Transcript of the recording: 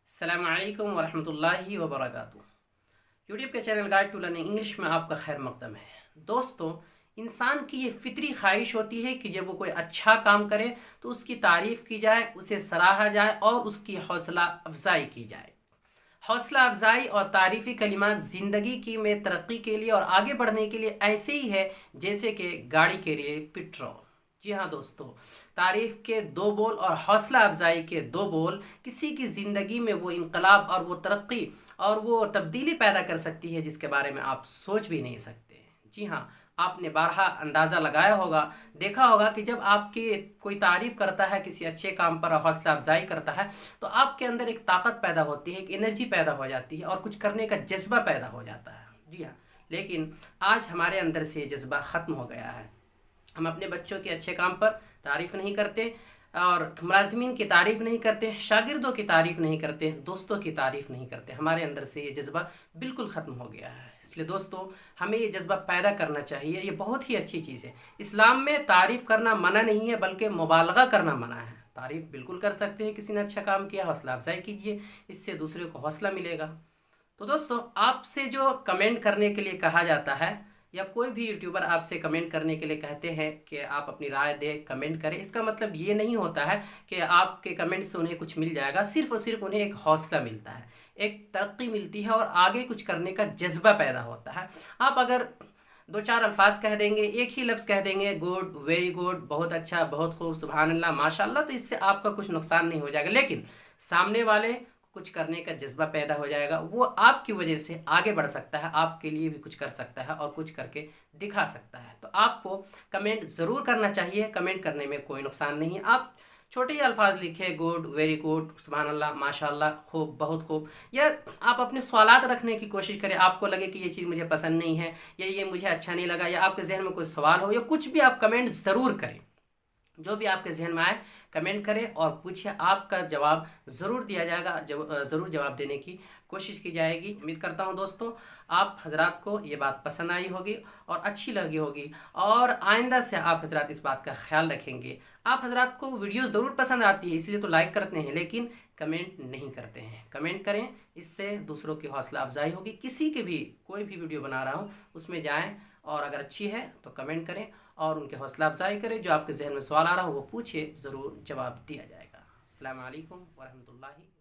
السلام علیکم ورحمۃ اللہ وبرکاتہ۔ یوٹیوب کے channel guide to learning English میں آپ کا خیر مقدم ہے۔ دوستو، انسان کی یہ فطری خواہش ہوتی ہے کہ جب وہ کوئی اچھا کام کرے تو اس کی تعریف کی جائے، اسے سراہا جائے اور اس کی حوصلہ افزائی کی جائے۔ حوصلہ افزائی اور تعریفی کلمات زندگی کی میں ترقی کے لیے اور آگے بڑھنے کے لیے ایسے ہی ہے جیسے کہ گاڑی کے لیے پٹرول۔ جی ہاں دوستو، تعریف کے دو بول اور حوصلہ افزائی کے دو بول کسی کی زندگی میں وہ انقلاب اور وہ ترقی اور وہ تبدیلی پیدا کر سکتی ہے جس کے بارے میں آپ سوچ بھی نہیں سکتے۔ جی ہاں، آپ نے بارہا اندازہ لگایا ہوگا، دیکھا ہوگا کہ جب آپ کی کوئی تعریف کرتا ہے، کسی اچھے کام پر حوصلہ افزائی کرتا ہے تو آپ کے اندر ایک طاقت پیدا ہوتی ہے، ایک انرجی پیدا ہو جاتی ہے اور کچھ کرنے کا جذبہ پیدا ہو جاتا ہے۔ جی ہاں، لیکن آج ہمارے اندر سے یہ جذبہ ختم ہو گیا ہے۔ ہم اپنے بچوں کے اچھے کام پر تعریف نہیں کرتے اور ملازمین کی تعریف نہیں کرتے، شاگردوں کی تعریف نہیں کرتے، دوستوں کی تعریف نہیں کرتے۔ ہمارے اندر سے یہ جذبہ بالکل ختم ہو گیا ہے۔ اس لیے دوستو، ہمیں یہ جذبہ پیدا کرنا چاہیے۔ یہ بہت ہی اچھی چیز ہے۔ اسلام میں تعریف کرنا منع نہیں ہے بلکہ مبالغہ کرنا منع ہے۔ تعریف بالکل کر سکتے ہیں، کسی نے اچھا کام کیا، حوصلہ افزائی کیجیے، اس سے دوسرے کو حوصلہ ملے گا۔ تو دوستو، آپ سے جو کمنٹ کرنے کے لیے کہا جاتا ہے یا کوئی بھی یوٹیوبر آپ سے کمنٹ کرنے کے لیے کہتے ہیں کہ آپ اپنی رائے دیں، کمنٹ کریں، اس کا مطلب یہ نہیں ہوتا ہے کہ آپ کے کمنٹ سے انہیں کچھ مل جائے گا۔ صرف اور صرف انہیں ایک حوصلہ ملتا ہے، ایک ترقی ملتی ہے اور آگے کچھ کرنے کا جذبہ پیدا ہوتا ہے۔ آپ اگر دو چار الفاظ کہہ دیں گے، ایک ہی لفظ کہہ دیں گے، گڈ، ویری گڈ، بہت اچھا، بہت خوب، سبحان اللہ، ماشاء اللہ، تو اس سے آپ کا کچھ نقصان نہیں ہو جائے گا، لیکن سامنے والے کچھ کرنے کا جذبہ پیدا ہو جائے گا، وہ آپ کی وجہ سے آگے بڑھ سکتا ہے، آپ کے لیے بھی کچھ کر سکتا ہے اور کچھ کر کے دکھا سکتا ہے۔ تو آپ کو کمنٹ ضرور کرنا چاہیے، کمنٹ کرنے میں کوئی نقصان نہیں ہے۔ آپ چھوٹے ہی الفاظ لکھیں، گڈ، ویری گڈ، سبحان اللہ، ماشاء اللہ، خوب، بہت خوب، یا آپ اپنے سوالات رکھنے کی کوشش کریں۔ آپ کو لگے کہ یہ چیز مجھے پسند نہیں ہے یا یہ مجھے اچھا نہیں لگا، یا آپ کے ذہن میں کوئی سوال ہو یا کچھ بھی، آپ کمنٹ ضرور کریں۔ جو بھی آپ کے ذہن میں آئے کمنٹ کریں اور پوچھیں، آپ کا جواب ضرور دیا جائے گا، ضرور جواب دینے کی کوشش کی جائے گی۔ امید کرتا ہوں دوستوں، آپ حضرات کو یہ بات پسند آئی ہوگی اور اچھی لگی ہوگی، اور آئندہ سے آپ حضرات اس بات کا خیال رکھیں گے۔ آپ حضرات کو ویڈیو ضرور پسند آتی ہے، اس لیے تو لائک کرتے ہیں، لیکن کمنٹ نہیں کرتے ہیں۔ کمنٹ کریں، اس سے دوسروں کی حوصلہ افزائی ہوگی۔ کسی کے بھی کوئی بھی ویڈیو بنا رہا ہوں اس میں جائیں اور اگر اچھی ہے تو کمنٹ کریں اور ان کے حوصلہ افزائی کریں۔ جو آپ کے ذہن میں سوال آ رہا ہو وہ پوچھے، ضرور جواب دیا جائے گا۔ السلام علیکم ورحمۃ اللہ۔